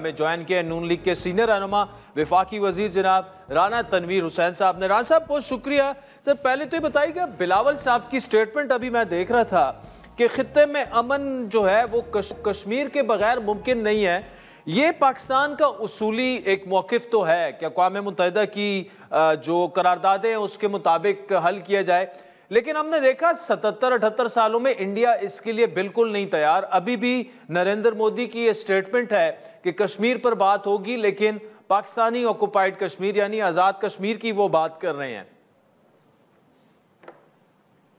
میں جوائن کیا نون لیگ کے سینئر رہنما وفاقی وزیر جناب رانا تنویر حسین صاحب نے۔ رانا صاحب بہت شکریہ۔ سر پہلے تو یہ بتائیے کہ بلاول صاحب کی سٹیٹمنٹ ابھی میں دیکھ رہا تھا کہ خطے میں امن جو ہے وہ کشمیر کے بغیر ممکن نہیں ہے، یہ پاکستان کا اصولی ایک موقف تو ہے کہ اقوام متحدہ کی جو قراردادیں ہیں اس کے مطابق حل کیا جائے، لیکن ہم نے دیکھا 77-78 سالوں میں انڈیا اس کے لیے بالکل نہیں تیار۔ ابھی بھی نریندر مودی کی یہ سٹیٹمنٹ ہے کہ کشمیر پر بات ہوگی، لیکن پاکستانی آکوپائیڈ کشمیر یعنی آزاد کشمیر کی وہ بات کر رہے ہیں۔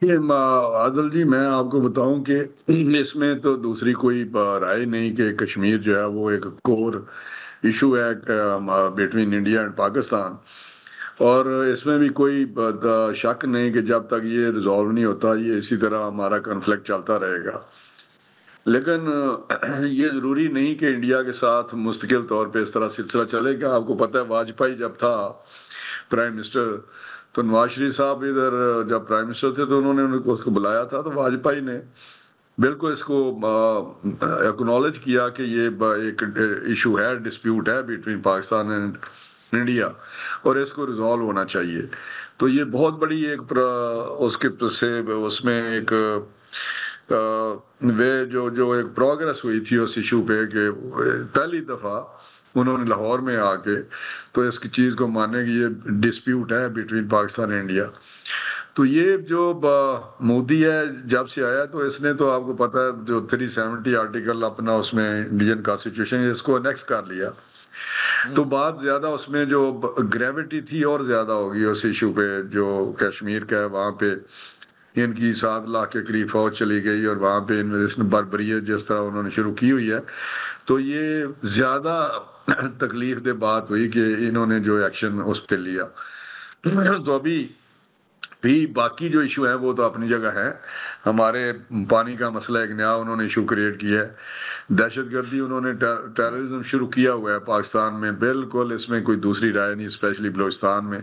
عادل جی، میں آپ کو بتاؤں کہ اس میں تو دوسری کوئی رائے نہیں کہ کشمیر جو ہے وہ ایک کور ایشو ہے بٹوین انڈیا اینڈ پاکستان، اور اس میں بھی کوئی شک نہیں کہ جب تک یہ ریزالو نہیں ہوتا یہ اسی طرح ہمارا کنفلکٹ چلتا رہے گا۔ لیکن یہ ضروری نہیں کہ انڈیا کے ساتھ مستقل طور پہ اس طرح سلسلہ چلے گا۔ آپ کو پتہ ہے واجپئی جب تھا پرائم منسٹر تو نواز شریف صاحب ادھر جب پرائم منسٹر تھے تو انہوں نے اس کو بلایا تھا، تو واجپئی نے بالکل اس کو ایکنالج کیا کہ یہ ایک ایشو ہے، ڈسپیوٹ ہے بٹوین پاکستان اینڈ انڈیا اور اس کو ریزالو ہونا چاہیے۔ تو یہ بہت بڑی ایک اس میں ایک جو ایک پروگرس ہوئی تھی اس ایشو پہ کہ پہلی دفعہ انہوں نے لاہور میں آ کے تو اس کی چیز کو مانے کہ یہ ڈسپیوٹ ہے بٹوین پاکستان اینڈ انڈیا۔ تو یہ جو مودی ہے جب سے آیا تو اس نے تو آپ کو پتہ ہے جو 370 آرٹیکل اپنا اس میں انڈین کانسٹیٹیوشن اس کو انیکس کر لیا، تو بات زیادہ اس میں جو گریوٹی تھی اور زیادہ ہوگی اس ایشو پہ جو کشمیر کا ہے، وہاں پہ ان کی 7 لاکھ کے قریب فوج چلی گئی اور وہاں پہ بربریت جس طرح انہوں نے شروع کی ہوئی ہے، تو یہ زیادہ تکلیف دہ بات ہوئی کہ انہوں نے جو ایکشن اس پہ لیا۔ تو ابھی بھی باقی جو ایشو ہیں وہ تو اپنی جگہ ہیں۔ ہمارے پانی کا مسئلہ ایک نیا انہوں نے ایشو کریٹ کیا ہے، دہشت گردی انہوں نے ٹیررزم شروع کیا ہوا ہے پاکستان میں، بالکل اس میں کوئی دوسری رائے نہیں، اسپیشلی بلوچستان میں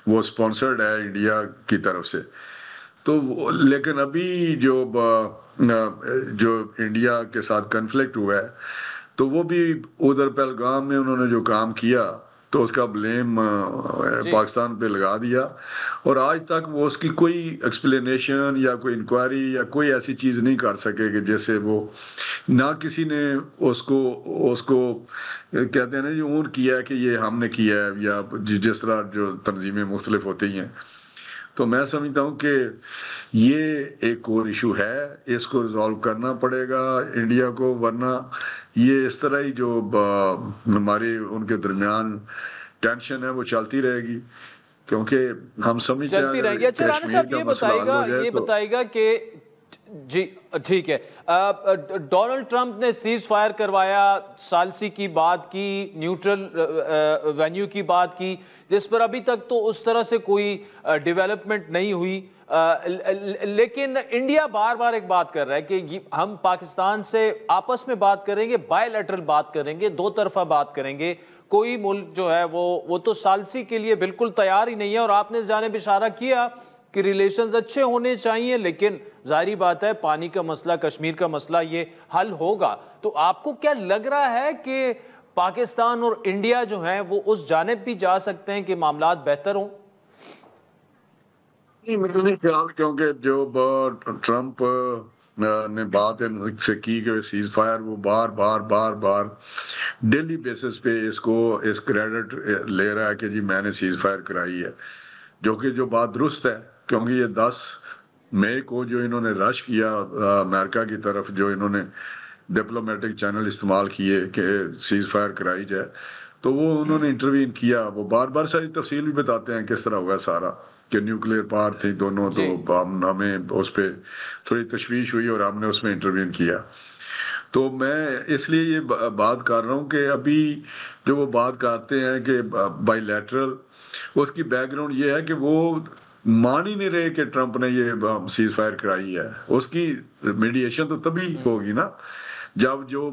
وہ سپانسرڈ ہے انڈیا کی طرف سے۔ تو لیکن ابھی جو انڈیا کے ساتھ کنفلکٹ ہوا ہے تو وہ بھی ادھر پہلگام میں انہوں نے جو کام کیا تو اس کا بلیم پاکستان پہ لگا دیا، اور آج تک وہ اس کی کوئی ایکسپلینیشن یا کوئی انکوائری یا کوئی ایسی چیز نہیں کر سکے کہ جیسے وہ نہ کسی نے اس کو کہتے ہیں نا جو اون کیا ہے کہ یہ ہم نے کیا ہے، یا جس طرح جو تنظیمیں مختلف ہوتی ہیں۔ تو میں سمجھتا ہوں کہ یہ ایک اور ایشو ہے، اس کو ریزالو کرنا پڑے گا انڈیا کو، ورنہ یہ اس طرح ہی جو ہماری ان کے درمیان ٹینشن ہے وہ چلتی رہے گی، کیونکہ ہم سمجھتے ہیں چلتی رہے گی۔ اچھا رانا صاحب یہ بتائے گا کہ جی ٹھیک ہے، ڈونلڈ ٹرمپ نے سیز فائر کروایا، ثالثی کی بات کی، نیوٹرل وینیو کی بات کی، جس پر ابھی تک تو اس طرح سے کوئی ڈیولپمنٹ نہیں ہوئی، لیکن انڈیا بار بار ایک بات کر رہا ہے کہ ہم پاکستان سے آپس میں بات کریں گے، بائی لیٹرل بات کریں گے، دو طرفہ بات کریں گے، کوئی ملک جو ہے وہ تو ثالثی کے لیے بالکل تیار ہی نہیں ہے۔ اور آپ نے اس جانب اشارہ کیا کہ ریلیشنز اچھے ہونے چاہیے، لیکن ظاہری بات ہے پانی کا مسئلہ، کشمیر کا مسئلہ یہ حل ہوگا۔ تو آپ کو کیا لگ رہا ہے کہ پاکستان اور انڈیا جو ہیں وہ اس جانب بھی جا سکتے ہیں کہ معاملات بہتر ہوں؟ میرے نہیں خیال، کیونکہ جو ٹرمپ نے بات سے کی کہ سیز فائر، وہ بار بار ڈیلی بیسس پہ اس کریڈٹ لے رہا ہے کہ جی میں نے سیز فائر کرائی ہے، جو کہ جو بات درست ہے، کیونکہ یہ 10 مئی کو جو انہوں نے رش کیا امریکہ کی طرف، جو انہوں نے ڈپلومیٹک چینل استعمال کیے کہ سیز فائر کرائی جائے، تو وہ انہوں نے انٹروین کیا۔ وہ بار بار ساری تفصیل بھی بتاتے ہیں کس طرح ہوا سارا، کہ نیوکلیئر پاور تھی دونوں، تو ہمیں اس پہ تھوڑی تشویش ہوئی اور ہم نے اس میں انٹروین کیا۔ تو میں اس لیے یہ بات کر رہا ہوں کہ ابھی جو وہ بات کرتے ہیں کہ بائی لیٹرل، اس کی بیک گراؤنڈ یہ ہے کہ وہ مان ہی نہیں رہے کہ ٹرمپ نے یہ سیز فائر کرائی ہے۔ اس کی میڈیشن تو تبھی ہوگی نا جب جو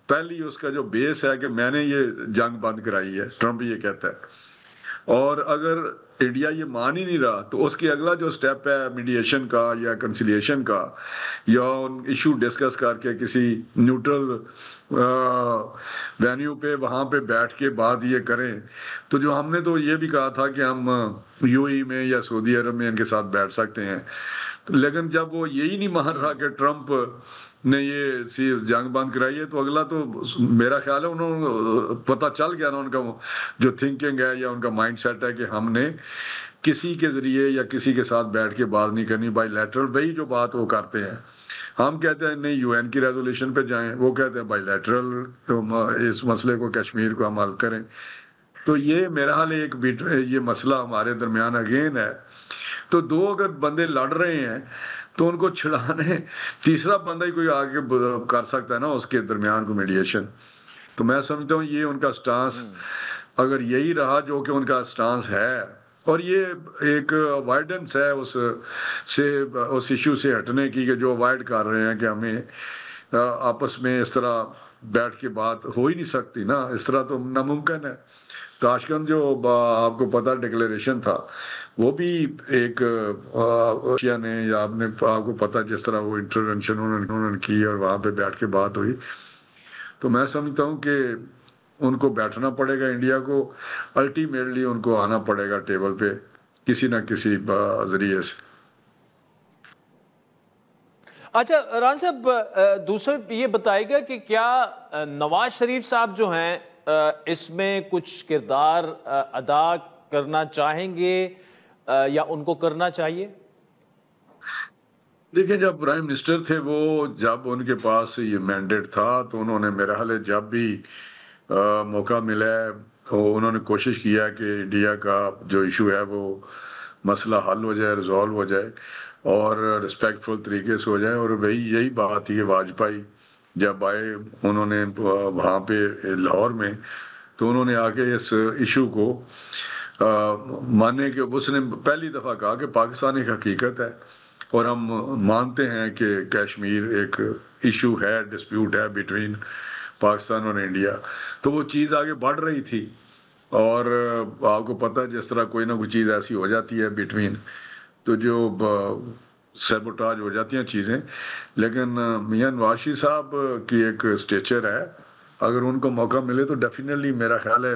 پہلی اس کا جو بیس ہے کہ میں نے یہ جنگ بند کرائی ہے، ٹرمپ یہ کہتا ہے، اور اگر انڈیا یہ مان ہی نہیں رہا تو اس کے اگلا جو سٹیپ ہے میڈیشن کا یا کنسیلیشن کا یا ایشو ڈسکس کر کے کسی نیوٹرل وینیو پہ وہاں پہ بیٹھ کے بات یہ کریں. تو جو ہم نے تو یہ بھی کہا تھا کہ ہم یو اے میں یا سعودی عرب میں ان کے ساتھ بیٹھ سکتے ہیں, لیکن جب وہ یہی نہیں مان رہا کہ ٹرمپ نے یہ جنگ بند کرائی ہے تو اگلا تو میرا خیال ہے انہوں نے پتہ چل گیا نا ان کا جو تھنکنگ ہے یا ان کا مائنڈ سیٹ ہے کہ ہم نے کسی کے ذریعے یا کسی کے ساتھ بیٹھ کے بات نہیں کرنی, بائی لیٹرل وہی جو بات وہ کرتے ہیں. ہم کہتے ہیں نہیں یو این کی ریزولوشن پہ جائیں, وہ کہتے ہیں بائی لیٹرل اس مسئلے کو کشمیر کو ہم حل کریں. تو یہ میرا حال ایک یہ مسئلہ ہمارے درمیان اگین ہے. تو دو اگر بندے لڑ رہے ہیں تو ان کو چھڑانے تیسرا بندہ ہی کوئی آگے کر سکتا ہے نا اس کے درمیان کو میڈیشن. تو میں سمجھتا ہوں یہ ان کا سٹانس اگر یہی رہا جو کہ ان کا سٹانس ہے, اور یہ ایک اوائڈنس ہے اس ایشو سے ہٹنے کی کہ جو اوائڈ کر رہے ہیں کہ ہمیں آپس میں اس طرح بیٹھ کے بات ہو ہی نہیں سکتی نا, اس طرح تو ناممکن ہے. تاشکند جو آپ کو پتہ ڈکلیریشن تھا وہ بھی ایک ایشیا نے یا آپ کو پتہ جس طرح وہ انٹرونشن انہوں نے کی اور وہاں پہ بیٹھ کے بات ہوئی. تو میں سمجھتا ہوں کہ ان کو بیٹھنا پڑے گا, انڈیا کو الٹیمیٹلی ان کو آنا پڑے گا ٹیبل پہ کسی نہ کسی ذریعے سے. اچھا ران صاحب, دوسرے یہ بتائے گا کہ کیا نواز شریف صاحب جو ہیں اس میں کچھ کردار ادا کرنا چاہیں گے یا ان کو کرنا چاہیے؟ دیکھیں جب پرائم منسٹر تھے وہ جب ان کے پاس یہ مینڈیٹ تھا تو انہوں نے میرا حال ہے جب بھی موقع ملا ہے انہوں نے کوشش کیا کہ انڈیا کا جو ایشو ہے وہ مسئلہ حل ہو جائے, ریزالو ہو جائے اور رسپیکٹفل طریقے سے ہو جائے. اور وہی یہی بات تھی کہ واجپئی جب آئے انہوں نے وہاں پہ لاہور میں تو انہوں نے آ کے اس ایشو کو ماننے کے اس نے پہلی دفعہ کہا کہ پاکستان ایک حقیقت ہے اور ہم مانتے ہیں کہ کشمیر ایک ایشو ہے, ڈسپیوٹ ہے بٹوین پاکستان اور انڈیا. تو وہ چیز آگے بڑھ رہی تھی اور آپ کو پتہ جس طرح کوئی نہ کوئی چیز ایسی ہو جاتی ہے بٹوین تو جو سیبوٹاج ہو جاتی ہیں چیزیں. لیکن میاں نواز شریف صاحب کی ایک اسٹیچر ہے, اگر ان کو موقع ملے تو ڈیفینیٹلی میرا خیال ہے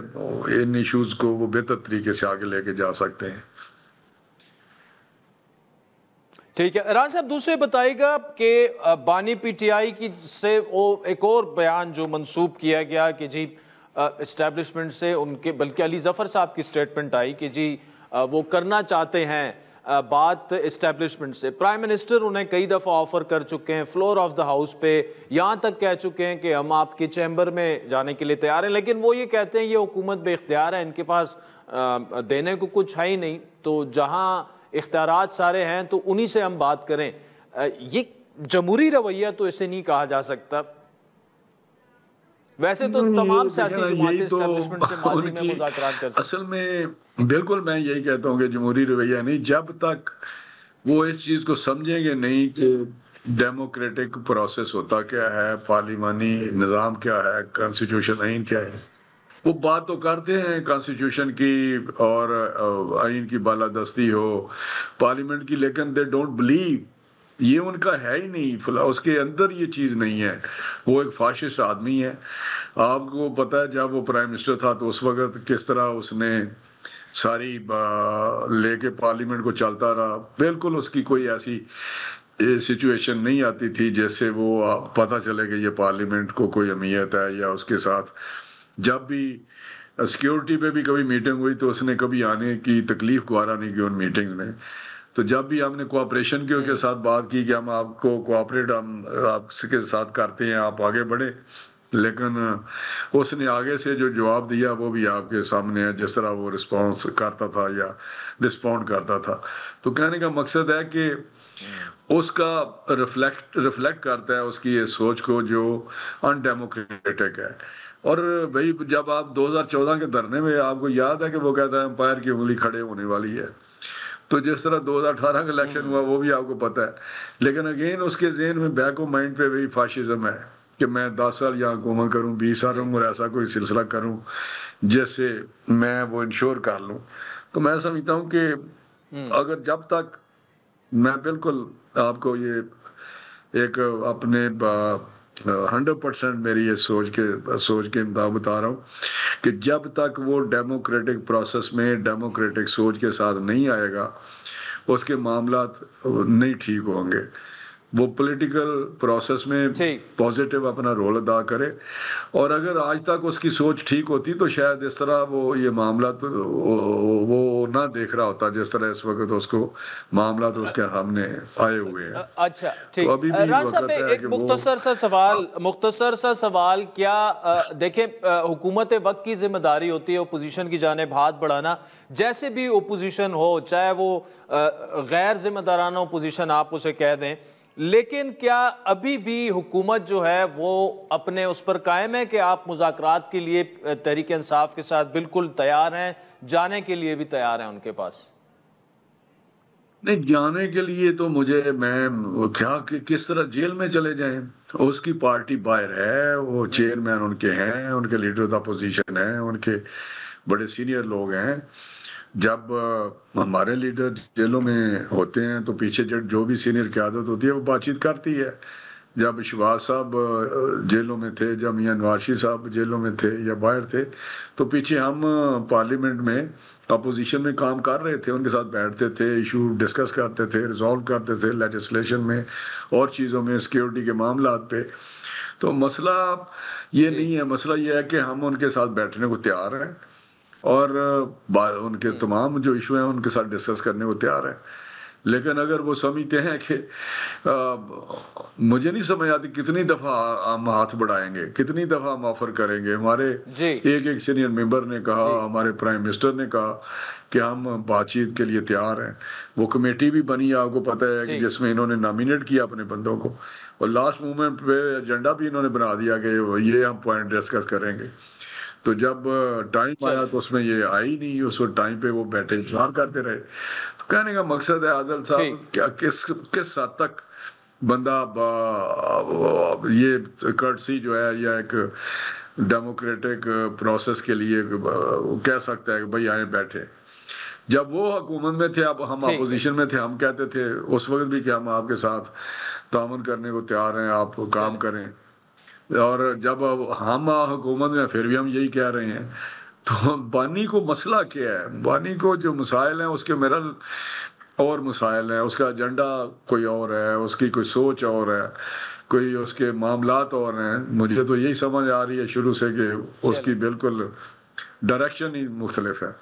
ان ایشوز کو وہ بہتر طریقے سے آگے لے کے جا سکتے ہیں. ٹھیک ہے ران صاحب, دوسرے بتائے گا کہ بانی پی ٹی آئی کی سے وہ ایک اور بیان جو منسوب کیا گیا کہ جی اسٹیبلشمنٹ سے ان کے, بلکہ علی ظفر صاحب کی سٹیٹمنٹ آئی کہ جی وہ کرنا چاہتے ہیں بات اسٹیبلشمنٹ سے. پرائم منسٹر انہیں کئی دفعہ آفر کر چکے ہیں, فلور آف دا ہاؤس پہ یہاں تک کہہ چکے ہیں کہ ہم آپ کے چیمبر میں جانے کے لیے تیار ہیں, لیکن وہ یہ کہتے ہیں یہ حکومت بے اختیار ہے, ان کے پاس دینے کو کچھ ہے ہی نہیں, تو جہاں اختیارات سارے ہیں تو انہی سے ہم بات کریں. یہ جمہوری رویہ تو اسے نہیں کہا جا سکتا. ویسے تو تمام سیاسی جماعتیں اسٹیبلشمنٹ سے ماضی میں مذاکرات کرتے ہیں. اصل میں بالکل میں یہی کہتا ہوں کہ جمہوری رویہ نہیں, جب تک وہ اس چیز کو سمجھیں گے نہیں کہ ڈیموکریٹک پروسیس ہوتا کیا ہے, پارلیمانی نظام کیا ہے, کانسٹیٹیوشن آئین کیا ہے. وہ بات تو کرتے ہیں کانسٹیٹیوشن کی اور آئین کی بالادستی ہو پارلیمنٹ کی, لیکن دے ڈونٹ بلیو, یہ ان کا ہے ہی نہیں, اس کے اندر یہ چیز نہیں ہے. وہ ایک فاشسٹ آدمی ہے. آپ کو پتہ ہے جب وہ پرائم منسٹر تھا تو اس وقت کس طرح اس نے ساری لے کے پارلیمنٹ کو چلتا رہا. بالکل اس کی کوئی ایسی سچویشن نہیں آتی تھی جس سے وہ پتہ چلے کہ یہ پارلیمنٹ کو کوئی اہمیت ہے, یا اس کے ساتھ جب بھی سیکیورٹی پہ بھی کبھی میٹنگ ہوئی تو اس نے کبھی آنے کی تکلیف گوارا نہیں کی ان میٹنگز میں. تو جب بھی ہم نے کوآپریشن کے ساتھ بات کی کہ ہم آپ کو کوآپریٹ ہم آپ کے ساتھ کرتے ہیں, آپ آگے بڑھیں, لیکن اس نے آگے سے جو جواب دیا وہ بھی آپ کے سامنے ہے, جس طرح وہ رسپانس کرتا تھا یا رسپونڈ کرتا تھا. تو کہنے کا مقصد ہے کہ اس کا ریفلیکٹ کرتا ہے اس کی یہ سوچ کو جو ان ڈیموکریٹک ہے. اور بھائی جب آپ 2014 کے دھرنے میں آپ کو یاد ہے کہ وہ کہتا ہے امپائر کی انگلی کھڑے ہونے والی ہے, تو جس طرح 2018 کا الیکشن ہوا وہ بھی آپ کو پتہ ہے. لیکن اگین اس کے ذہن میں بیک آف مائنڈ پہ وہی فاشزم ہے, کہ میں 10 سال یہاں حکومت کروں، 20 سال اور ایسا کوئی سلسلہ کروں جس سے میں وہ انشور کر لوں. تو میں سمجھتا ہوں کہ اگر جب تک میں بالکل آپ کو یہ ایک اپنے 100% میری یہ سوچ کے مطابق بتا رہا ہوں کہ جب تک وہ ڈیموکریٹک پروسیس میں ڈیموکریٹک سوچ کے ساتھ نہیں آئے گا اس کے معاملات نہیں ٹھیک ہوں گے. وہ پولیٹیکل پروسیس میں پازیٹیو اپنا رول ادا کرے، اور اگر آج تک اس کی سوچ ٹھیک ہوتی تو شاید اس طرح وہ یہ معاملات وہ نہ دیکھ رہا ہوتا جس طرح اس وقت اس کو معاملات اس کے سامنے آئے ہوئے ہیں. اچھا ٹھیک. راز صاحب ایک مختصر سا سوال کیا دیکھیں حکومت وقت کی ذمہ داری ہوتی ہے اپوزیشن کی جانب ہاتھ بڑھانا، جیسے بھی اپوزیشن ہو، چاہے وہ غیر ذمہ دارانہ اپوزیشن آپ اسے کہہ دیں، لیکن کیا ابھی بھی حکومت جو ہے وہ اپنے اس پر قائم ہے کہ آپ مذاکرات کے لیے تحریک انصاف کے ساتھ بالکل تیار ہیں، جانے کے لیے بھی تیار ہیں ان کے پاس؟ نہیں، جانے کے لیے تو میں کیا کہ کس طرح جیل میں چلے جائیں. اس کی پارٹی باہر ہے، وہ چیئرمین ان کے ہیں، ان کے لیڈر آف اپوزیشن ہیں، ان کے بڑے سینئر لوگ ہیں. جب ہمارے لیڈر جیلوں میں ہوتے ہیں تو پیچھے جو بھی سینئر قیادت ہوتی ہے وہ بات چیت کرتی ہے. جب شہباز صاحب جیلوں میں تھے، جب میاں نواز شریف صاحب جیلوں میں تھے یا باہر تھے، تو پیچھے ہم پارلیمنٹ میں اپوزیشن میں کام کر رہے تھے، ان کے ساتھ بیٹھتے تھے، ایشو ڈسکس کرتے تھے، ریزالو کرتے تھے لیجسلیشن میں اور چیزوں میں، سیکیورٹی کے معاملات پہ. تو مسئلہ یہ نہیں ہے، مسئلہ یہ ہے کہ ہم ان کے ساتھ بیٹھنے کو تیار ہیں اور ان کے تمام جو ایشو ہیں ان کے ساتھ ڈسکس کرنے کو تیار ہیں. لیکن اگر وہ سمجھتے ہیں کہ مجھے نہیں سمجھ آتی کتنی دفعہ ہم ہاتھ بڑھائیں گے، کتنی دفعہ ہم آفر کریں گے. ہمارے ایک سینئر ممبر نے کہا، ہمارے پرائم منسٹر نے کہا کہ ہم بات چیت کے لیے تیار ہیں. وہ کمیٹی بھی بنی، آپ کو پتہ ہے کہ جس میں انہوں نے نامینیٹ کیا اپنے بندوں کو، اور لاسٹ مومنٹ پہ ایجنڈا بھی انہوں نے بنا دیا کہ یہ ہم پوائنٹ ڈسکس کریں گے. تو جب ٹائم آیا تو اس میں یہ آئی نہیں، اس وقت ٹائم پہ وہ بیٹھے انتظار کرتے رہے. تو کہنے کا مقصد ہے عادل صاحب کیا کس حد تک بندہ یہ کرٹسی جو ہے یا ایک ڈیموکریٹک پروسیس کے لیے کہہ سکتا ہے کہ بھائی آئیں بیٹھے. جب وہ حکومت میں تھے، اب ہم اپوزیشن میں تھے، ہم کہتے تھے اس وقت بھی کہ ہم آپ کے ساتھ تعاون کرنے کو تیار ہیں، آپ کام کریں. اور جب ہم حکومت میں پھر بھی ہم یہی کہہ رہے ہیں. تو بانی کو مسئلہ کیا ہے؟ بانی کو جو مسائل ہیں اس کے میرا اور مسائل ہیں، اس کا ایجنڈا کوئی اور ہے، اس کی کوئی سوچ اور ہے، کوئی اس کے معاملات اور ہیں. مجھے تو یہی سمجھ آ رہی ہے شروع سے کہ اس کی بالکل ڈائریکشن ہی مختلف ہے.